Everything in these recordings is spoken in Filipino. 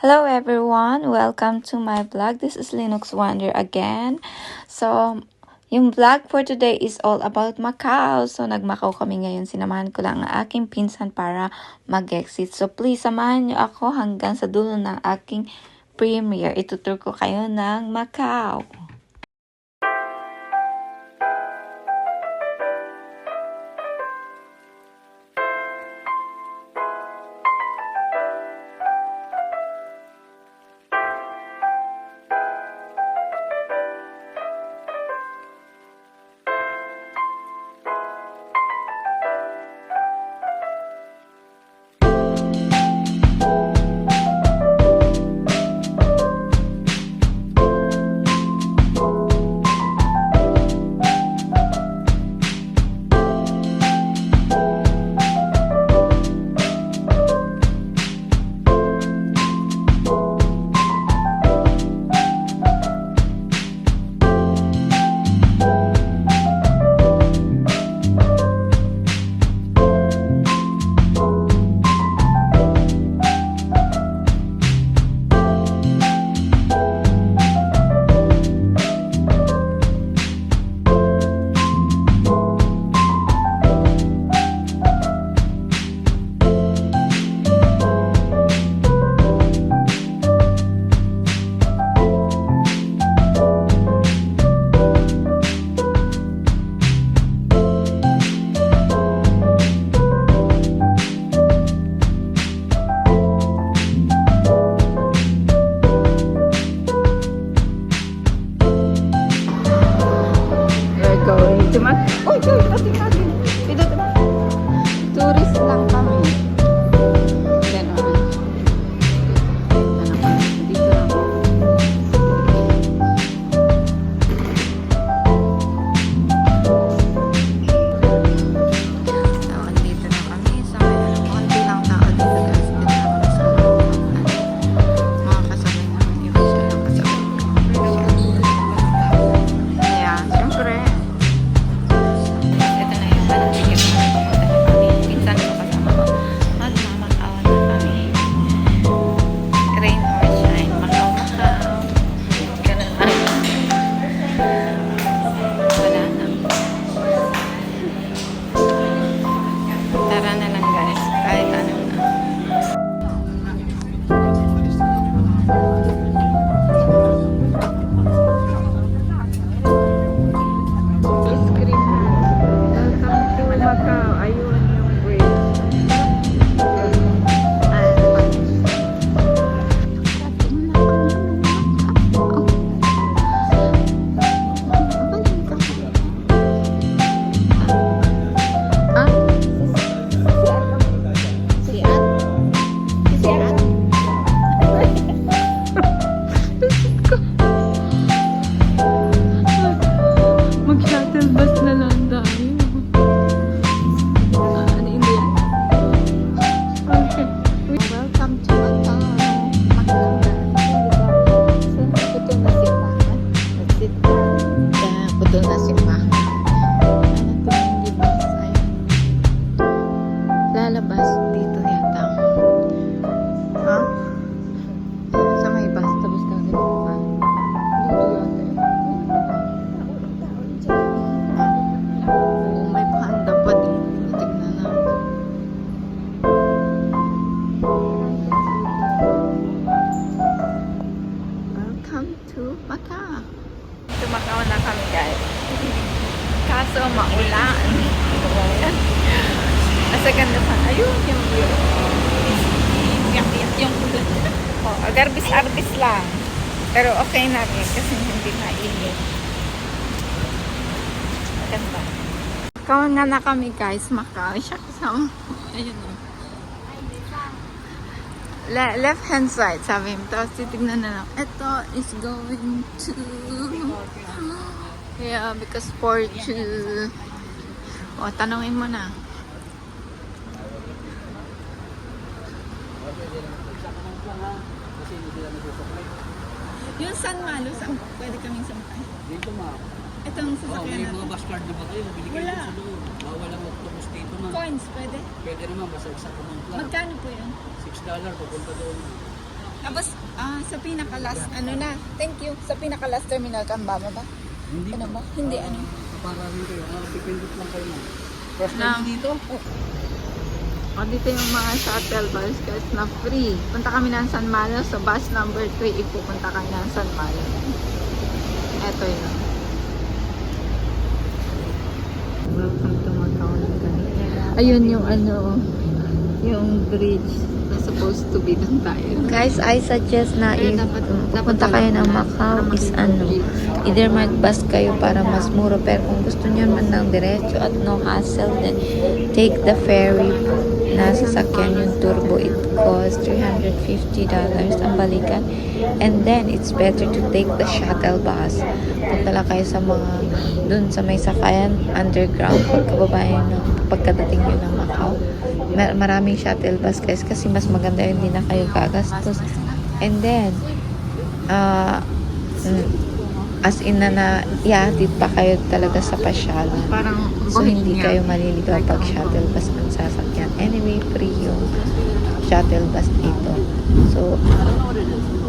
Hello everyone! Welcome to my vlog. This is Linux Wonder again. So, yung vlog for today is all about Macau. So, nag-Macau kami ngayon. Sinamahan ko lang ang aking pinsan para mag-exit. So, please samahan niyo ako hanggang sa dulo ng aking premiere. Itutur ko kayo ng Macau. Tourist lang kami. Dito lang. Dito na kami. Sa konti lang tao dito guys. Dito na kami sa mga kasabay namin. Iba silang kasabay. Kaya, siyempre. Ito na yung panagigit na papunta na kami. Pinsan ko kasama ko. Magmamakawan na kami. Rain or shine. Makaw-makaw. Ganun lang. Wala na. Tara na lang guys. Kahit ano na. Ice cream. Welcome to Macau. Ayun yung bridge. Mag-shuttle bus na lang tayo. Ano yun yan? Okay. Welcome to Macau. Putol na si Ma. That's it. Putol na si Ma. Ano to hindi bus? Ayun. Lalabas dito yata. Ha? Sa may bus. Tapos kagad pa. Dito yata. May panda pa din. Tignan natin. Welcome to Macau. To Macau na kami guys. Kaso maulan. Nasa ganda pa. Ayun yung view. Iyak-iyak yung ulan. Agarbis-arbis lang. Pero okay na rin kasi hindi mainit. Maganda. Kawan nga na kami guys, Macau. Siya kasama. Ayun o. Left hand side, sabi mo. Tapos titignan na lang. Ito is going to... Yeah, because for to... O, tanongin mo na. Yung San Malo, pwede kaming sampay. Dito ma. Itong sasakyan May natin. mga bus card di ba kayo? Bili kayo Wala. sa doon. Bawal ang octopus dito ma. Coins, pwede? Pwede naman basta isa pumunta. Magkano po yun? $6 pupunta doon. Abas, sa pinaka-last, ano na, thank you. Sa pinaka-last terminal ka ba? Hindi Ano pa. ba? Hindi, ano? Para rin kayo. Dependent lang kayo na. First Na- time dito? O, dito yung mga shuttle bus guys na free. Punta kami ng San Malo, so bus number 3, ipupunta kami ng San Malo. Eto yun. Welcome to Macau. Ayun yung ano, yung bridge na supposed to be dun tayo. Guys, I suggest na if pupunta kayo ng Macau is ano, either mag-bus kayo para mas mura, pero kung gusto niyo man ng diretso at no hassle, then take the ferry na sasakyan yung turbo. It costs $350 ang balikan, and then it's better to take the shuttle bus. Punta lang kayo sa mga dun sa may sakayan underground pagkadating nyo ng Macau. Maraming shuttle bus guys kasi mas maganda yun, hindi na kayo gagastos. And then as in na ihatid pa kayo talaga sa pasyalan. So hindi kayo maliligaw pag shuttle bus ang sasakyan. Anyway, free yung shuttle bus dito. So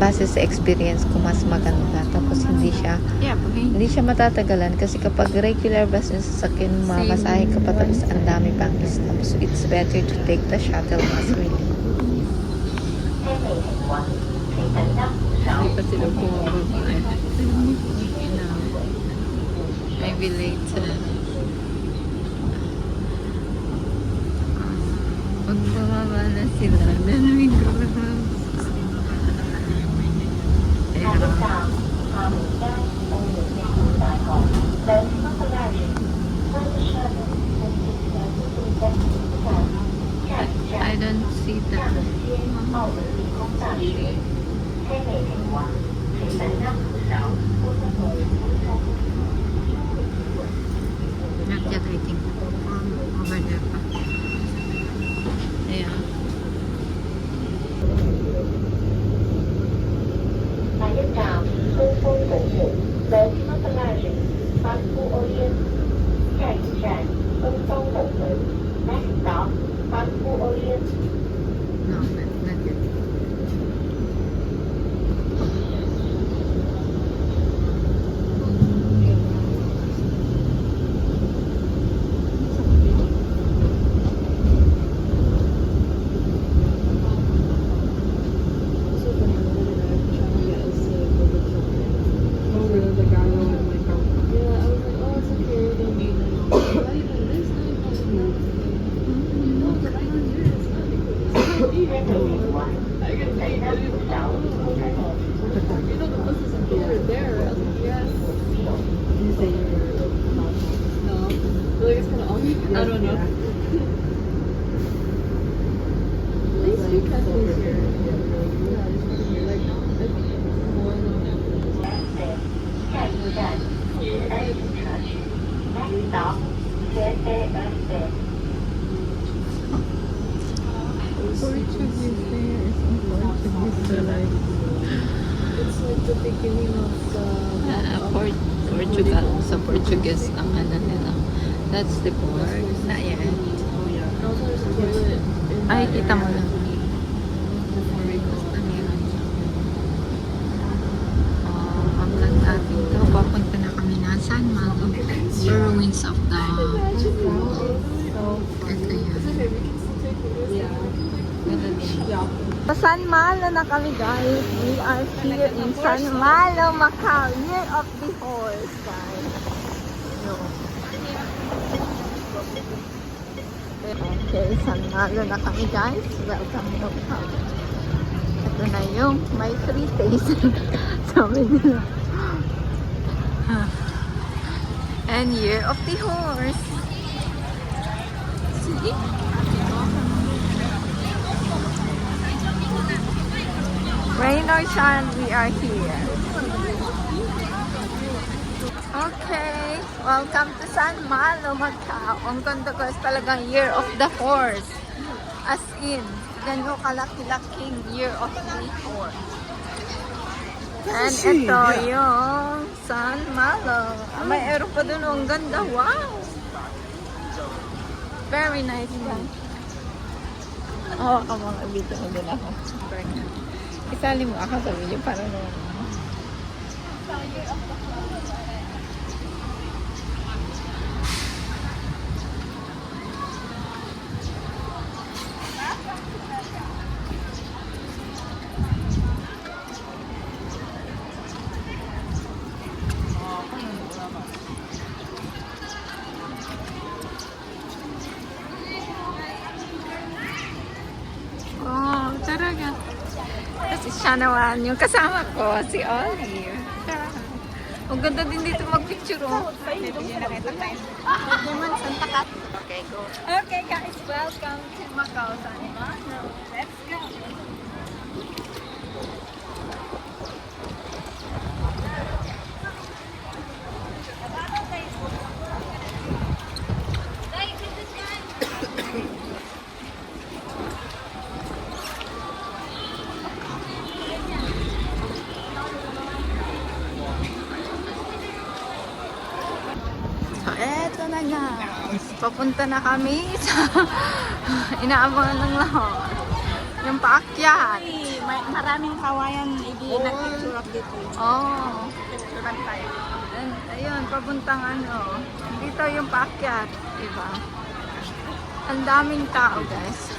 base sa experience ko, mas maganda. Tapos hindi siya matatagalan kasi kapag regular bus yung sasakyan, mamasahe ka pa tapos ang dami pang stop. So it's better to take the shuttle bus really. Hindi pa sila bumababa. Maybe later. Pag bumaba na sila, then we go down. I don't see that. Not yet, I think. Over there pa. Yeah. No, not yet. I don't know. These two cafes here. Yeah, there's one here. Like, I think more than Portuguese there is Portuguese like it's like the beginning of the Portugal sa Portuguese ang ano nila. That's the port. Not yet. Oh yeah. And also there's a toilet in Ay, that kita mo area lang. before we go. Hanggang natin ito, papunta na kami na San Malo. The ruins of the... Ito yan. Okay, we can still take photos. Yeah. Sa San Malo na kami guys. We are here in San Malo, Macau. Year of the Horse guys. Okay, San Malo na kami guys. Welcome to Macau. Ito na yung may free taste. Sabi nila. And Year of the Horse. See? Rain or shine, we are here. Okay, welcome to San Malo, Macau. Ang ganda guys, talagang Year of the Horse. As in, gano'n kalaki-laking Year of the Horse. And ito yung San Malo. May aero pa dun, ang ganda. Wow! Very nice guys. Oh, ako mga video mo din ako. Isali mo ako sa video para naman. Oh, talaga. Kasi siya naman, yung kasama ko, si Olive. Ang ganda din dito mag-picture, oh. Okay, go. Okay, guys, welcome to Macau, Sanibano. Let's go. So, eto na nga. Papunta na kami sa inaabangan ng lahat. Yung paakyat. Maraming kawayan nag-picture up dito. Oh. Picturean tayo. And, ayun, papuntang ano. Dito yung paakyat. Diba? Ang daming tao, guys.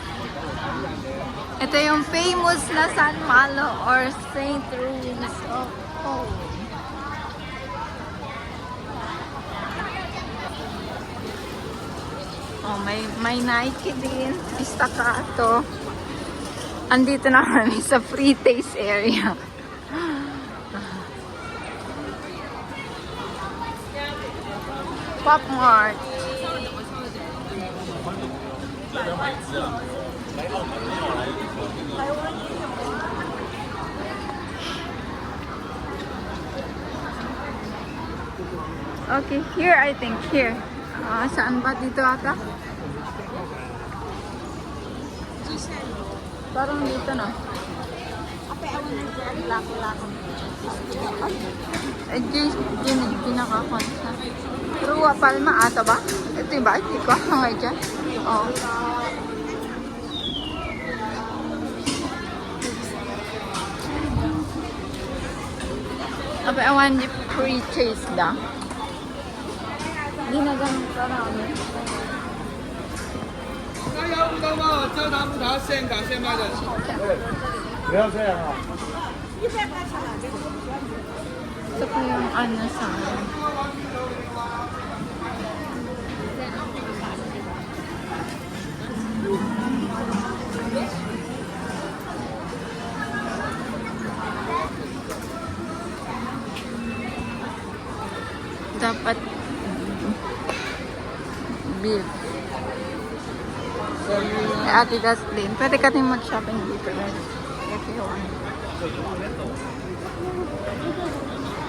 Ito yung famous na San Malo or Saint Ruins of Hope. Oh, may Nike din. Staccato. Andito na kami sa free taste area. Pop Mart. Okay, here I think. Here. Saan ba dito ata? Parang dito na. Ape, awan na dyan. Lako-lako. Ginakakon sa. Rua Palma ata ba? Ito ba? Ito ko. Hangay dyan. Oo. Ape, awan di pre-taste lang. Hindi na ganun karami. 那要不的话，焦糖葡萄现赶现卖的。不要这样啊！ Ito po yung ano sa akin. Dapat beef. Ate Daslin, pwede ka din mag-shopping dito guys. If you want.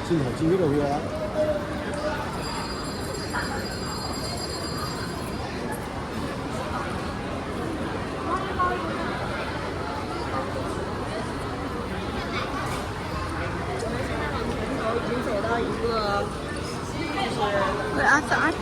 进口鸡肉呀。 Wala saan?